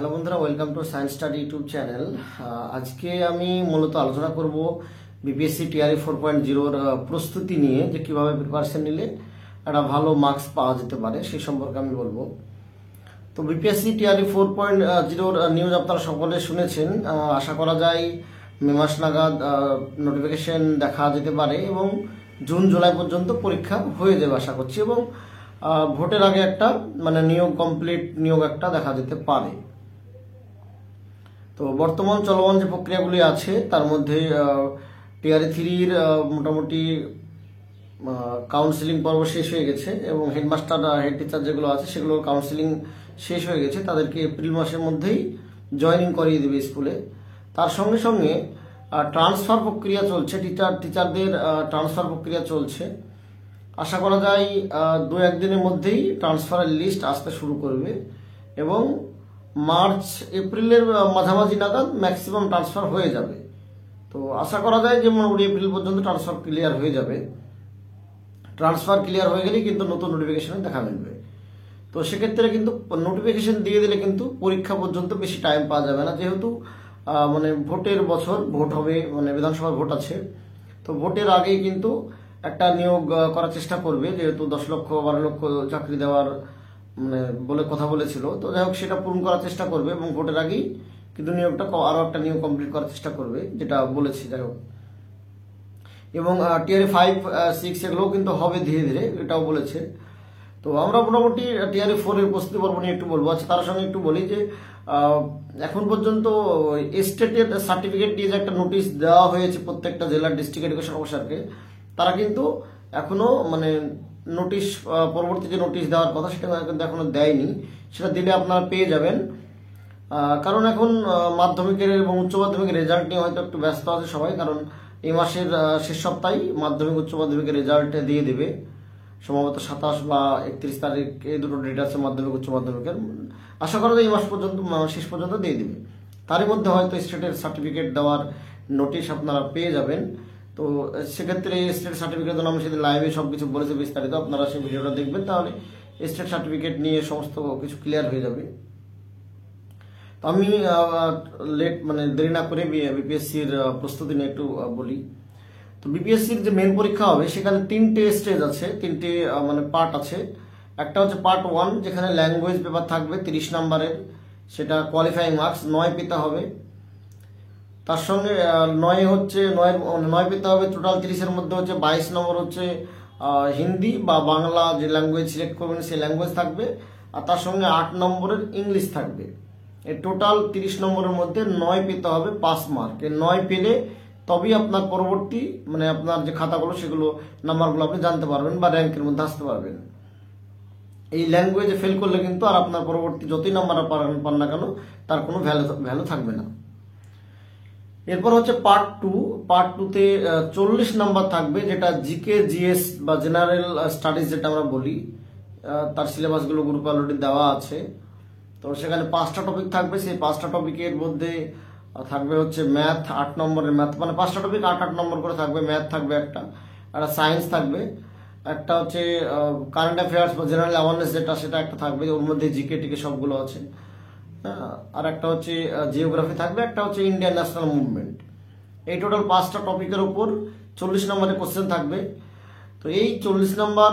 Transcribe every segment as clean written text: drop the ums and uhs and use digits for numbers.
Hello বন্ধুরা, welcome to science study YouTube channel. আজকে আমি মূলত আলোচনা করব বিপিএসসি টিআরই 4.0-র প্রস্তুতি নিয়ে, যে কিভাবে প্রিপারেশন নিলে একটা ভালো মার্কস পাওয়া যেতে পারে সেই সম্পর্কে আমি বলবো। তো বিপিএসসি টিআরই 4.0-র নিউজ আপনারা সকলে শুনেছেন। আশা করা যায় মে মাস নাগাদ নোটিফিকেশন দেখা যেতে পারে এবং জুন জুলাই পর্যন্ত পরীক্ষা হয়ে যাবে আশা করছি, এবং ভোটের আগে একটা কমপ্লিট নিয়োগ একটা দেখা যেতে পারে। তো বর্তমান চলমান যে প্রক্রিয়াগুলি আছে তার মধ্যে টিআরই 3-র মোটামুটি কাউন্সিলিং পর্ব শেষ হয়ে গেছে এবং হেডমাস্টার হেড টিচার যেগুলো আছে সেগুলোর কাউন্সিলিং শেষ হয়ে গেছে। তাদেরকে এপ্রিল মাসের মধ্যেই জয়েনিং করিয়ে দেবে স্কুলে। তার সঙ্গে সঙ্গে ট্রান্সফার প্রক্রিয়া চলছে, টিচারদের ট্রান্সফার প্রক্রিয়া চলছে। আশা করা যায় 2-1 দিনের মধ্যেই ট্রান্সফারের লিস্ট আসতে শুরু করবে এবং মার্চ এপ্রিলের মাঝামাঝি নাগাদ ম্যাক্সিমাম ট্রান্সফার হয়ে যাবে। তো আশা করা যায় যে মোটামুটি এপ্রিল পর্যন্ত ট্রান্সফার ক্লিয়ার হয়ে যাবে। ট্রান্সফার ক্লিয়ার হয়ে গেলেই কিন্তু নতুন নোটিফিকেশনে দেখা মিলবে। তো সেক্ষেত্রে কিন্তু নোটিফিকেশন দিয়ে দিলে কিন্তু পরীক্ষা পর্যন্ত বেশি টাইম পাওয়া যাবে না, যেহেতু ভোটের বছর, ভোট হবে, বিধানসভার ভোট আছে। তো ভোটের আগেই কিন্তু একটা নিয়োগ করার চেষ্টা করবে, যেহেতু 10 লক্ষ 12 লক্ষ চাকরি দেওয়ার বলে কথা বলেছিল। তো যাই হোক, সেটা পূরণ করার চেষ্টা করবে এবং ভোটের আগেই কিন্তু নিয়োগটা আরো একটা নিয়োগ কমপ্লিট করার চেষ্টা করবে, যেটা বলেছি। যাই হোক, এবং টিআরই 5, 6 এগুলোও কিন্তু হবে ধীরে ধীরে, এটাও বলেছে। তো আমরা মোটামুটি টিআরই 4-এর প্রস্তুতি পর্ব নিয়ে একটু বলবো। আচ্ছা, তার সঙ্গে একটু বলি যে এখন পর্যন্ত স্টেটের সার্টিফিকেট দিয়ে যে একটা নোটিশ দেওয়া হয়েছে প্রত্যেকটা জেলার ডিস্ট্রিক্ট এডুকেশন অফিসারকে, তারা কিন্তু এখনো নোটিশ, পরবর্তী যে নোটিশ দেওয়ার কথা সেটা কিন্তু এখনো দেয়নি। সেটা দিলে আপনারা পেয়ে যাবেন। কারণ এখন মাধ্যমিকের এবং উচ্চ মাধ্যমিকের রেজাল্ট নিয়ে হয়তো একটু ব্যস্ত আছে সবাই, কারণ এই মাসের শেষ সপ্তাহেই মাধ্যমিক উচ্চ মাধ্যমিকের রেজাল্ট দিয়ে দেবে, সম্ভবত 27 বা 31 তারিখ, এই দুটো ডেট আছে মাধ্যমিক উচ্চ মাধ্যমিকের। আশা করা যায় এই মাস পর্যন্ত, শেষ পর্যন্ত দিয়ে দেবে। তারই মধ্যে হয়তো স্টেটের সার্টিফিকেট দেওয়ার নোটিশ আপনারা পেয়ে যাবেন। তো সেক্ষেত্রে স্টেট সার্টিফিকেট জন্য আমি সেদিন লাইভে সবকিছু বলেছি বিস্তারিত, আপনারা সেই ভিডিওটা দেখবেন, তাহলে স্টেট সার্টিফিকেট নিয়ে সমস্ত কিছু ক্লিয়ার হয়ে যাবে। তো আমি দেরি না করে বিপিএসসির প্রস্তুতি নিয়ে একটু বলি। তো বিপিএসসির যে মেন পরীক্ষা হবে সেখানে 3টে স্টেজ আছে, 3টে পার্ট আছে। একটা হচ্ছে পার্ট 1, যেখানে ল্যাঙ্গুয়েজ পেপার থাকবে 30 নম্বরের, সেটা কোয়ালিফাইং মার্কস 9 পেতে হবে। তার সঙ্গে 9 পেতে হবে। টোটাল 30-এর মধ্যে হচ্ছে 22 নম্বর হচ্ছে হিন্দি বা বাংলা, যে ল্যাঙ্গুয়েজ সিলেক্ট করবেন সেই ল্যাঙ্গুয়েজ থাকবে, আর তার সঙ্গে 8 নম্বরের ইংলিশ থাকবে। এই টোটাল 30 নম্বরের মধ্যে 9 পেতে হবে পাস মার্ক। এই 9 পেলে তবেই আপনার পরবর্তী আপনার যে খাতাগুলো, সেগুলো নাম্বারগুলো আপনি জানতে পারবেন বা র্যাঙ্কের মধ্যে আসতে পারবেন। এই ল্যাঙ্গুয়েজে ফেল করলে কিন্তু আর আপনার পরবর্তী যতই নাম্বার পান না কেন তার কোনো ভ্যালু থাকবে না। এরপর হচ্ছে পার্ট 2। পার্ট 2-তে 40 নাম্বার থাকবে, যেটা জিকে, জিএস বা জেনারেল স্টাডিজ যেটা আমরা বলি। তার সিলেবাসগুলো গ্রুপে অলরেডি দেওয়া আছে। তো সেখানে 5টা টপিক থাকবে। সেই 5টা টপিকের মধ্যে থাকবে হচ্ছে ম্যাথ, 8 নম্বরের ম্যাথ, 5টা টপিক 8 নম্বর করে থাকবে। ম্যাথ থাকবে একটা সায়েন্স থাকবে একটা, হচ্ছে কারেন্ট অ্যাফেয়ার্স বা জেনারেল অ্যাওয়ারনেস যেটা, সেটা একটা থাকবে, ওর মধ্যে জিকে টিকে সবগুলো আছে। আর একটা হচ্ছে জিওগ্রাফি থাকবে, একটা হচ্ছে ইন্ডিয়ান ন্যাশনাল মুভমেন্ট। এই টোটাল 5টা টপিকের উপর 40 নম্বরের কোশ্চেন থাকবে। তো এই 40 নম্বর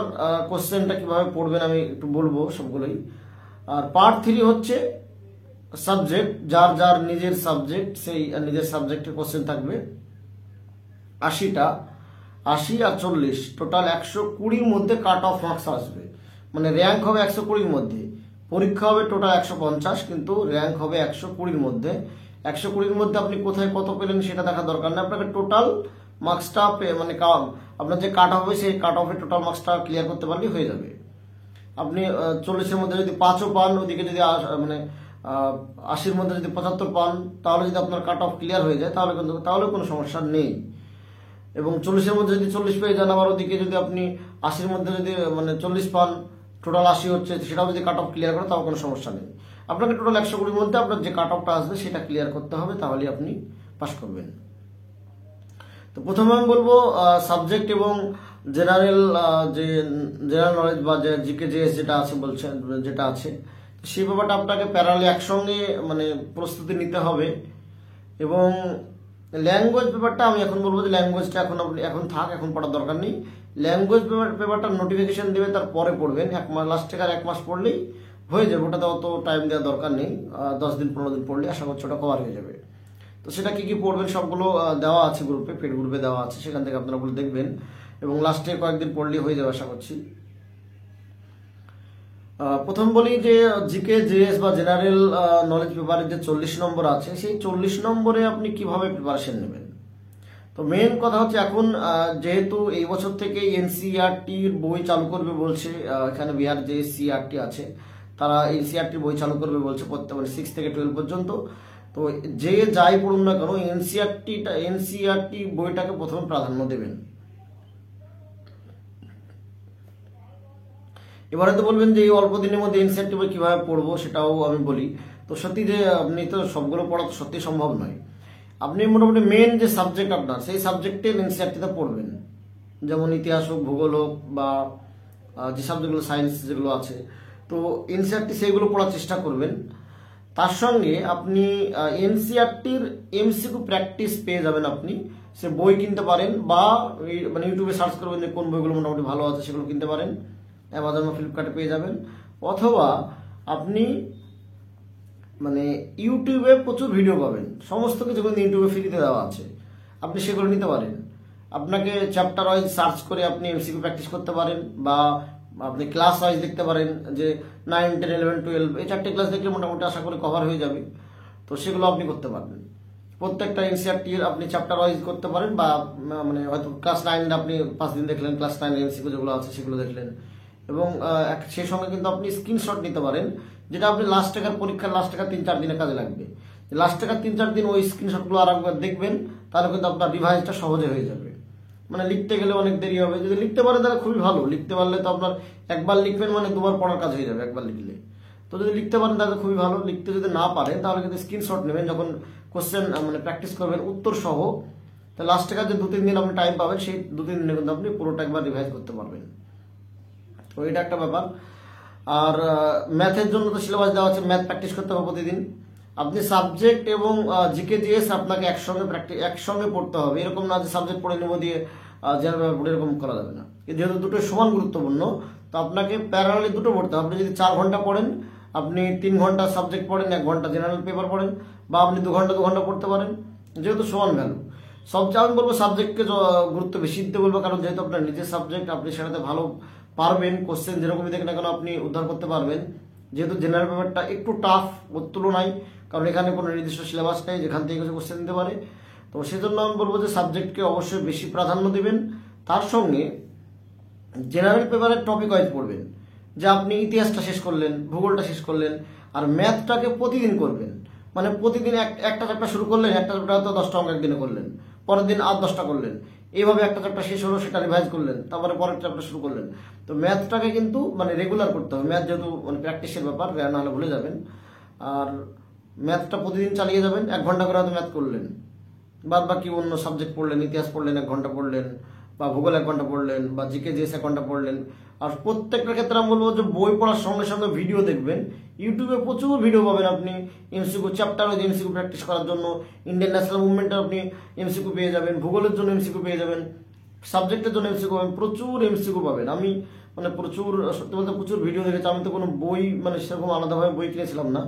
কোশ্চেনটা কিভাবে পড়বেন আমি একটু বলবো সবগুলোই। আর পার্ট 3 হচ্ছে সাবজেক্ট, যার যার নিজের সাবজেক্ট, সেই নিজের সাবজেক্টের কোশ্চেন থাকবে 80টা। 80 আর 40 টোটাল 120-র মধ্যে কাট অফ মার্কস আসবে। র্যাঙ্ক হবে 120-র মধ্যে, পরীক্ষা হবে টোটাল 150, কিন্তু র্যাঙ্ক হবে 120-র মধ্যে। 120-র মধ্যে আপনি কোথায় কত পেলেন সেটা দেখা দরকার নেই, আপনাকে টোটাল মার্কসটা আপনার যে কাট অফ হবে সেই কাট অফের টোটাল মার্কসটা ক্লিয়ার করতে পারলেই হয়ে যাবে। আপনি 40-এর মধ্যে যদি 5ও পান, ওইদিকে যদি 80-র মধ্যে যদি 75 পান, তাহলে যদি আপনার কাট অফ ক্লিয়ার হয়ে যায় তাহলে কোনো সমস্যা নেই। এবং 40-এর মধ্যে যদি 40 পেয়ে যান, আবার ওদিকে যদি আপনি 80-র মধ্যে যদি 40 পান, টোটাল 80 হচ্ছে, সেটাও যদি কাট অফ ক্লিয়ার করে তাও কোনো সমস্যা নেই। আপনাকে টোটাল 120-র মধ্যে আপনার যে কাট অফটা আসবে সেটা ক্লিয়ার করতে হবে, তাহলেই আপনি পাস করবেন। তো প্রথমে আমি বলবো সাবজেক্ট এবং জেনারেল নলেজ বা জিকে জিএস যেটা আছে সেই ব্যাপারটা আপনাকে প্যারালালি একসঙ্গে মানে প্রস্তুতি নিতে হবে। এবং ল্যাঙ্গুয়েজ পেপারটা আমি এখন বলবো যে ল্যাঙ্গুয়েজটা এখন থাক, এখন পড়ার দরকার নেই। ল্যাঙ্গুয়েজ পেপারটা নোটিফিকেশন দেবে, তারপরে পড়বেন। 1 মাস, লাস্ট থেকে আর 1 মাস পড়লেই হয়ে যাবে, ওটাতে অত টাইম দেওয়ার দরকার নেই। 10 দিন 15 দিন পড়লে আশা করছি ওটা কভার হয়ে যাবে। তো সেটা কি কি পড়বেন সবগুলো দেওয়া আছে গ্রুপে, পেড গ্রুপে দেওয়া আছে, সেখান থেকে আপনারা বলে দেখবেন এবং লাস্টে কয়েকদিন পড়লেই হয়ে যাবে আশা করছি। প্রথম বলি যে জিকে জিএস বা জেনারেল নলেজ পেপারের যে 40 নম্বর আছে, সেই 40 নম্বরে আপনি কিভাবে প্রিপারেশন নেবেন। তো মেন কথা হচ্ছে এখন যেহেতু এই বছর থেকে এনসিইআরটির বই চালু করবে বলছে, এখানে বিহার যে সিইআরটি আছে তারা এনসিইআরটির বই চালু করবে বলছে প্রত্যেক, মানে 6 থেকে 12 পর্যন্ত। তো যে যাই পড়ুন না কেন এনসিইআরটি বইটাকে প্রথমে প্রাধান্য দেবেন। এবারে তো বলবেন যে এই অল্প দিনের মধ্যে এনসিইআরটি বই কিভাবে পড়বো, সেটাও আমি বলি। তো সত্যি যে আপনি তো সবগুলো পড়া তো সত্যি সম্ভব নয়। আপনি মোটামুটি মেন যে সাবজেক্ট আপনার, সেই সাবজেক্টের এনসিইআরটিতে পড়বেন। যেমন ইতিহাস হোক, ভূগোল হোক, বা যে সাবজেক্টগুলো সায়েন্স যেগুলো আছে, তো এনসিইআরটি সেইগুলো পড়ার চেষ্টা করবেন। তার সঙ্গে আপনি এনসিইআরটির এমসিকিউ প্র্যাকটিস পেয়ে যাবেন। আপনি সে বই কিনতে পারেন, বা মানে ইউটিউবে সার্চ করবেন যে কোন বইগুলো মোটামুটি ভালো আছে, সেগুলো কিনতে পারেন। অ্যামাজন বা ফ্লিপকার্টে পেয়ে যাবেন। অথবা আপনি মানে ইউটিউবে প্রচুর ভিডিও পাবেন, সমস্ত কিছু কিন্তু ইউটিউবে ফ্রিতে দেওয়া আছে, আপনি সেগুলো নিতে পারেন। আপনাকে চ্যাপ্টার ওয়াইজ সার্চ করে আপনি এমসিকিউ প্র্যাকটিস করতে পারেন, বা আপনি ক্লাস ওয়াইজ দেখতে পারেন যে 9, 10, 11, 12 এই 4টে ক্লাস দেখলে মোটামুটি আশা করে কভার হয়ে যাবে। তো সেগুলো আপনি করতে পারবেন। প্রত্যেকটা এনসিইআরটির আপনি চ্যাপ্টার ওয়াইজ করতে পারেন, বা মানে হয়তো ক্লাস 9 আপনি 5 দিন দেখলেন, ক্লাস 9 এমসিকিউ যেগুলো আছে সেগুলো দেখলেন। এবং সেই সঙ্গে কিন্তু আপনি স্ক্রিনশট নিতে পারেন, যেটা আপনি পরীক্ষার লাস্ট টাকার 3-4 দিনে কাজে লাগবে। লাস্ট টাকার 3-4 দিন ওই স্ক্রিনশটগুলো আর একবার দেখবেন, তাহলে কিন্তু আপনার রিভাইজটা সহজে হয়ে যাবে। মানে লিখতে গেলে অনেক দেরি হবে, যদি লিখতে পারেন তাহলে খুবই ভালো। লিখতে পারলে তো আপনার একবার লিখবেন মানে 2বার পড়ার কাজ হয়ে যাবে একবার লিখলে। তো যদি লিখতে পারেন তাহলে খুবই ভালো। লিখতে যদি না পারেন তাহলে কিন্তু স্ক্রিনশট নেবেন, যখন কোশ্চেন মানে প্র্যাকটিস করবেন উত্তর সহ। তো লাস্ট টাকার যে 2-3 দিন আপনি টাইম পাবেন, সেই 2-3 দিনে কিন্তু আপনি পুরোটা একবার রিভাইজ করতে পারবেন। তো এটা একটা ব্যাপার। আর ম্যাথের জন্য তো সিলেবাস দেওয়া আছে, ম্যাথ প্র্যাকটিস করতে হবে প্রতিদিন। আপনি সাবজেক্ট এবং জিকে জিএস আপনাকে একসঙ্গে পড়তে হবে। এরকম না যে সাবজেক্ট পড়ে নেবো দিয়ে জেনারেল পড়ে, এরকম করা যাবে না। যেহেতু দুটো সমান গুরুত্বপূর্ণ, তো আপনাকে প্যারালালি দুটো পড়তে হবে। আপনি যদি 4 ঘন্টা পড়েন, আপনি 3 ঘন্টা সাবজেক্ট পড়েন, 1 ঘন্টা জেনারেল পেপার পড়েন, বা আপনি 2 ঘন্টা পড়তে পারেন, যেহেতু সমান ভ্যালু। সবচেয়ে আমি বলবো সাবজেক্টকে গুরুত্ব বেশি দিতে বলবো, কারণ যেহেতু আপনার নিজের সাবজেক্ট, আপনি সেটাতে ভালো পারবেন। কোশ্চেন যেরকমই দেখেন না কেন আপনি উদ্ধার করতে পারবেন। যেহেতু জেনারেল পেপারটা একটু টাফ ওর তুলনায়, কারণ এখানে কোনো নির্দিষ্ট সিলেবাস নেই যেখান থেকে কিছু কোশ্চেন দিতে পারে। তো সেজন্য আমি বলবো যে সাবজেক্টকে অবশ্যই বেশি প্রাধান্য দিবেন। তার সঙ্গে জেনারেল পেপারের টপিক ওয়াইজ পড়বেন, যে আপনি ইতিহাসটা শেষ করলেন, ভূগোলটা শেষ করলেন, আর ম্যাথটাকে প্রতিদিন করবেন। মানে প্রতিদিন একটা চ্যাপ্টার শুরু করলেন, একটা চ্যাপ্টার হয়তো 10টা অঙ্ক একদিনে করলেন, পরের দিন আর 10টা করলেন, এইভাবে একটা চ্যাপ্টার শেষ হলো, সেটা রিভাইজ করলেন, তারপরে পরের চ্যাপ্টার শুরু করলেন। তো ম্যাথটাকে কিন্তু মানে রেগুলার করতে হবে। ম্যাথ যেহেতু মানে প্র্যাকটিসের ব্যাপার, না হলে ভুলে যাবেন। আর ম্যাথটা প্রতিদিন চালিয়ে যাবেন। 1 ঘন্টা করে হয়তো ম্যাথ করলেন, বাদ বাকি অন্য সাবজেক্ট পড়লেন, ইতিহাস পড়লেন 1 ঘন্টা পড়লেন, বা ভূগোল 1 ঘন্টা পড়লেন, বা জিকে জিএস 1 ঘন্টা পড়লেন। আর প্রত্যেকটা ক্ষেত্রে আমি বলবো যে বই পড়ার সঙ্গে সঙ্গে ভিডিও দেখবেন। ইউটিউবে প্রচুর ভিডিও পাবেন আপনি এমসিকিউ চ্যাপ্টার ওই এমসিকিউ প্র্যাকটিস করার জন্য। ইন্ডিয়ান ন্যাশনাল মুভমেন্টে আপনি এমসিকিউ পেয়ে যাবেন, ভূগোলের জন্য এমসিকিউ পেয়ে যাবেন, সাবজেক্টের জন্য এমসিকিউ পাবেন, প্রচুর এমসিকিউ পাবেন। আমি মানে প্রচুর, সত্যি বলতে প্রচুর ভিডিও দেখেছি। আমি তো কোনো বই মানে সেরকম আলাদাভাবে বই কিনেছিলাম না,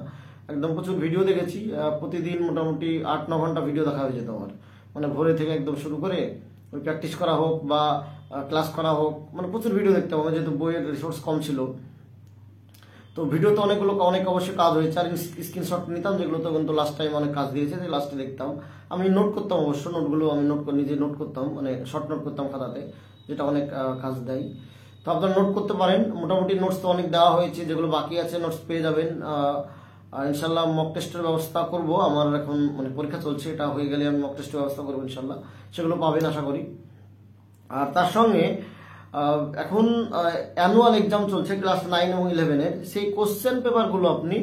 একদম প্রচুর ভিডিও দেখেছি। প্রতিদিন মোটামুটি 8-9 ঘন্টা ভিডিও দেখা হয়ে যেত আমার। মানে ভোরে থেকে একদম শুরু করে ওই প্র্যাকটিস করা হোক বা ক্লাস করা হোক, মানে প্রচুর ভিডিও দেখতাম আমার, যেহেতু বইয়ের রিসোর্স কম ছিল। তো ভিডিওতে অনেক অবশ্যই কাজ হয়েছে। আর স্ক্রিনশট নিতাম, যেগুলো তো কিন্তু লাস্ট টাইম অনেক কাজ দিয়েছে, যে লাস্টে দেখতাম। আমি নোট করতাম অবশ্য, নোটগুলো আমি নিজে নোট করতাম, মানে শর্ট নোট করতাম খাতাতে, যেটা অনেক কাজ দেয়। তো আপনারা নোট করতে পারেন। মোটামুটি নোটস তো অনেক দেওয়া হয়েছে, যেগুলো বাকি আছে নোটস পেয়ে যাবেন। আর ইনশাল্লাহ মক টেস্টের ব্যবস্থা করব। আমার এখন মানে পরীক্ষা চলছে, এটা হয়ে গেলে আমি মক টেস্টের ব্যবস্থা করবো ইনশাল্লাহ, সেগুলো পাবেন আশা করি। আর তার সঙ্গে এখন অ্যানুয়াল এক্সাম চলছে ক্লাস 9 এবং 11-এর, সেই কোশ্চেন পেপারগুলো আপনি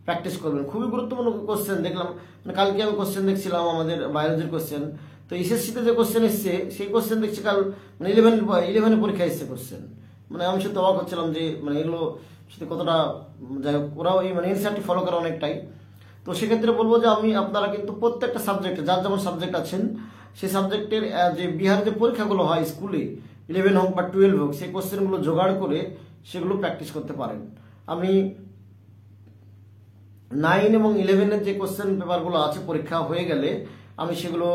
প্র্যাকটিস করবেন। খুবই গুরুত্বপূর্ণ কোশ্চেন দেখলাম, মানে কালকে আমি কোশ্চেন দেখছিলাম আমাদের বায়োলজির কোশ্চেন। তো এসএসসিতে যে কোশ্চেন এসছে, সেই কোশ্চেন দেখছি কাল মানে 11-এ পরীক্ষা এসছে কোশ্চেন। মানে আমি সত্যি অবাক হচ্ছিলাম যে মানে এগুলো সেটা কতটা যাই হোক, ওরাও এই মানে এনসিআরটি ফলো করে অনেকটাই। তো সেক্ষেত্রে বলবো যে আপনারা কিন্তু প্রত্যেকটা সাবজেক্টে যার যেমন সাবজেক্ট আছেন সেই সাবজেক্টের যে বিহার যে পরীক্ষাগুলো হয় স্কুলে 11 হোক বা 12 হোক, সেই কোশ্চেনগুলো জোগাড় করে সেগুলো প্র্যাকটিস করতে পারেন। আমি 9 এবং 11-এর যে কোশ্চেন পেপারগুলো আছে পরীক্ষা হয়ে গেলে আমি সেগুলো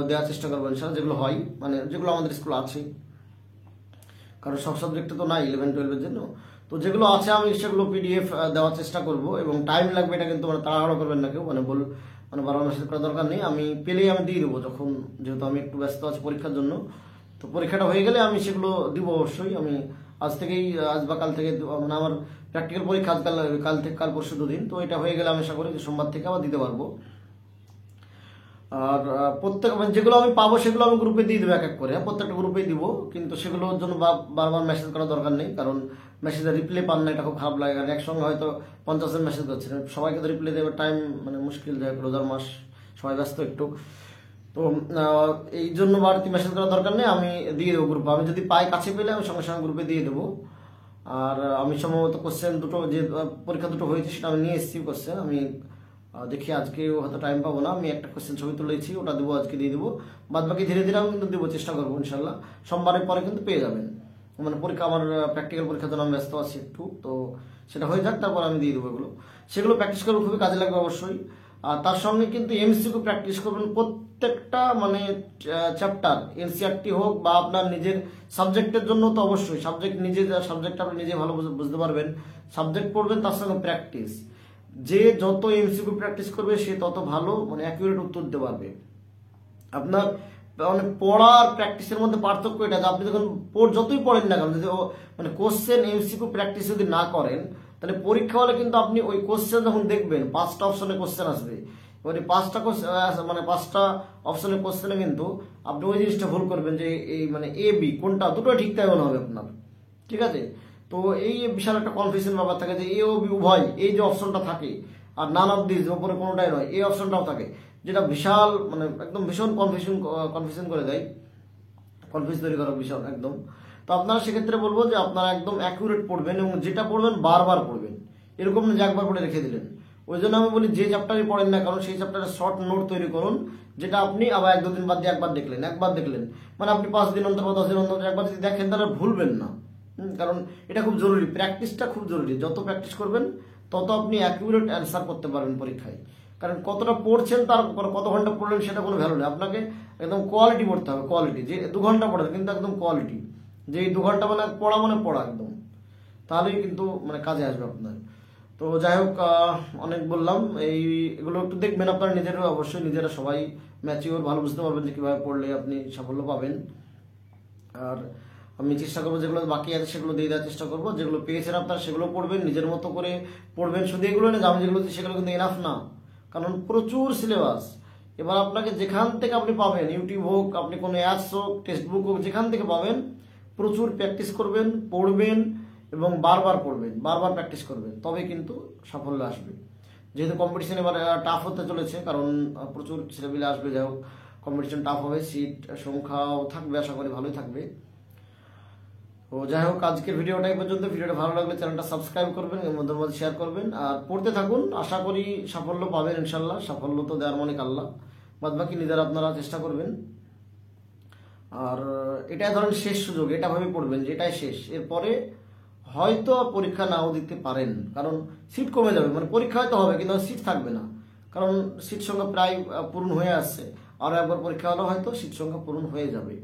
দেওয়ার চেষ্টা করবো ইনশাআল্লাহ, যেগুলো হয় মানে যেগুলো আমাদের স্কুলে আছে, কারণ সব সাবজেক্টে তো নাই 11-12-এর জন্য। তো যেগুলো আছে আমি সেগুলো পিডিএফ দেওয়ার চেষ্টা করব, এবং টাইম লাগবে, এটা কিন্তু মানে তাড়াহুড়ো করবেন না কেউ, মানে বারবার মেসেজ করার দরকার নেই। আমি পেলেই আমি দিয়ে দেবো, যখন যেহেতু আমি একটু ব্যস্ত আছি পরীক্ষার জন্য। তো পরীক্ষাটা হয়ে গেলে আমি সেগুলো দিব অবশ্যই। আমি আজ থেকেই, আজ বা কাল থেকে, মানে আমার প্র্যাকটিক্যাল পরীক্ষা কাল থেকে কাল পরশু 2 দিন, তো এটা হয়ে গেলে আমি আশা করি যে সোমবার থেকে আবার দিতে পারবো। আর প্রত্যেক মানে যেগুলো আমি পাবো সেগুলো আমি গ্রুপে দিয়ে দেবো এক এক করে, প্রত্যেকটা গ্রুপেই দিব, কিন্তু সেগুলোর জন্য বারবার মেসেজ করার দরকার নেই, কারণ মেসেজে রিপ্লাই পান না, এটা খুব খারাপ লাগে। কারণ একসঙ্গে হয়তো 50 জন মেসেজ করছেন, সবাইকে তো রিপ্লাই দেওয়ার টাইম মানে মুশকিল যায়, রোজার মাস সবাই ব্যস্ত একটু। তো এই জন্য বাড়তি মেসেজ করার দরকার নেই, আমি দিয়ে দেবো গ্রুপে। আমি যদি পাই কাছে পেলে আমি সঙ্গে সঙ্গে গ্রুপে দিয়ে দেবো। আর আমি সম্ভবত কোশ্চেন দুটো, যে পরীক্ষা দুটো হয়েছে সেটা আমি নিয়ে এসেছি কোশ্চেন। আমি দেখি আজকে হয়তো টাইম পাবো না, আমি একটা কোশ্চেন ছবি তুলেছি, ওটা দেবো, আজকে দিয়ে দেবো। বাদ বাকি ধীরে ধীরে আমি কিন্তু দেবো, চেষ্টা করবো ইনশাল্লাহ। সোমবারের পরে কিন্তু পেয়ে যাবেন। মানে পরীক্ষা, আমার প্র্যাকটিক্যাল পরীক্ষার জন্য আমি ব্যস্ত আছি একটু, তো সেটা হয়ে যাক, তারপর আমি দিয়ে দেবো এগুলো। সেগুলো প্র্যাকটিস করবো, খুবই কাজে লাগবে অবশ্যই। আর তার সঙ্গে কিন্তু এমসিকিউ প্র্যাকটিস করবেন প্রত্যেকটা, মানে চ্যাপ্টার, এনসিআরটি হোক বা আপনার নিজের সাবজেক্টের জন্য তো অবশ্যই। সাবজেক্ট নিজে, সাবজেক্ট আপনি নিজে ভালো বুঝতে পারবেন, সাবজেক্ট পড়বেন, তার সঙ্গে প্র্যাকটিস। যে যত এমসিকিউ প্র্যাকটিস করবে সে তত ভালো মানে অ্যাকুরেট উত্তর দিতে পারবে। আপনার মানে পড়া আর প্র্যাকটিসের মধ্যে পার্থক্য এটা, যে আপনি যখন যতই পড়েন না কেন, যদি মানে কোশ্চেন এমসিকিউ প্র্যাকটিস যদি না করেন, তাহলে পরীক্ষা হলে কিন্তু আপনি ওই কোশ্চেন যখন দেখবেন 5টা অপশনে কোশ্চেন আসবে, এবারে 5টা মানে 5টা অপশনের কোশ্চেনে কিন্তু আপনি ওই জিনিসটা ভুল করবেন, যে এই মানে এ বি কোনটা, দুটো ঠিক তাই মনে হবে আপনার, ঠিক আছে। তো এই বিশাল একটা কনফিউশন ব্যাপার থাকে, যে এ ও বি উভয়, এই যে অপশনটা থাকে, আর নান অফ দিস ওপরে কোনোটাই নয়, এই অপশনটাও থাকে, যেটা বিশাল মানে একদম ভীষণ কনফিউশন করে দেয়, কনফিউজ তৈরি করা ভীষণ একদম। তো আপনারা সেক্ষেত্রে বলবো যে আপনারা একদম অ্যাকুরেট পড়বেন, এবং যেটা পড়বেন বারবার পড়বেন, এরকম না যে একবার পড়ে রেখে দিলেন। ওই জন্য আমি বলি, যে চ্যাপ্টারই পড়েন না কারণ সেই চ্যাপ্টারে শর্ট নোট তৈরি করুন, যেটা আপনি আবার 1-2 দিন বাদ দিয়ে একবার দেখলেন, মানে আপনি 5 দিন অন্তর বা 10 দিন অন্তর একবার যদি দেখেন, তাহলে ভুলবেন না। কারণ এটা খুব জরুরি, প্র্যাকটিসটা খুব জরুরি। যত প্র্যাকটিস করবেন তত আপনি অ্যাকুরেট অ্যান্সার করতে পারবেন পরীক্ষায়। কারণ কতটা পড়ছেন, তার কত ঘন্টা পড়লেন সেটা কোনো ভ্যালু নেই, আপনাকে একদম কোয়ালিটি পড়তে হবে, কোয়ালিটি। যে 2 ঘন্টা পড়েন কিন্তু একদম কোয়ালিটি, যে এই 2 ঘন্টা মানে পড়া একদম, তাহলেই কিন্তু মানে কাজে আসবে আপনার। তো যাই হোক, অনেক বললাম, এগুলো একটু দেখবেন আপনারা নিজেরা, অবশ্যই নিজেরা সবাই ম্যাচিওর, ভালো বুঝতে পারবেন যে কীভাবে পড়লে আপনি সাফল্য পাবেন। আর আমি চেষ্টা করবো যেগুলো বাকি আছে সেগুলো দিয়ে দেওয়ার চেষ্টা করবো, যেগুলো পেয়েছেন আপনারা সেগুলো পড়বেন, নিজের মতো করে পড়বেন। শুধু এগুলো না, আমি যেগুলো সেগুলো কিন্তু এনাফ না, কারণ প্রচুর সিলেবাস। এবার আপনাকে যেখান থেকে আপনি পাবেন, ইউটিউব হোক, আপনি কোনো অ্যাপস হোক, টেক্সট বুক হোক, যেখান থেকে পাবেন, প্রচুর প্র্যাকটিস করবেন, পড়বেন, এবং বারবার পড়বেন, বারবার প্র্যাকটিস করবেন, তবে কিন্তু সাফল্য আসবে। যেহেতু কম্পিটিশন এবার টাফ হতে চলেছে, কারণ প্রচুর ছেলেপিলে আসবে, যাই হোক কম্পিটিশন টাফ হবে, সিট সংখ্যাও থাকবে, আশা করি ভালোই থাকবে। তো যাই হোক, আজকের ভিডিওটা এই পর্যন্ত। ভিডিওটা ভালো লাগলে চ্যানেলটা সাবস্ক্রাইব করবেন, এর মধ্যে শেয়ার করবেন, আর পড়তে থাকুন। আশা করি সাফল্য পাবেন ইনশাল্লাহ। সাফল্য তো দেওয়ার মালিক আল্লাহ, বাদ বাকি নিজেরা আপনারা চেষ্টা করবেন। আর এটাই ধরেন শেষ সুযোগ, এটা ভাবে পড়বেন যে এটাই শেষ, এরপরে হয়তো পরীক্ষা নাও দিতে পারেন, কারণ সিট কমে যাবে। মানে পরীক্ষা হয়তো হবে কিন্তু সিট থাকবে না, কারণ সিট সংখ্যা প্রায় পূরণ হয়ে আসছে। আরও একবার পরীক্ষা হলে হয়তো সিট সংখ্যা পূরণ হয়ে যাবে।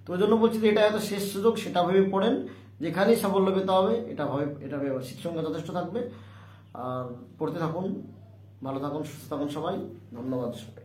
তো ওই জন্য বলছি যে এটা হয়তো শেষ সুযোগ, সেটা ভেবে পড়েন, যেখানেই সাফল্য পেতে হবে এটা ভেবে সিট সংখ্যা যথেষ্ট থাকবে। আর পড়তে থাকুন, ভালো থাকুন, সুস্থ থাকুন সবাই। ধন্যবাদ সবাই।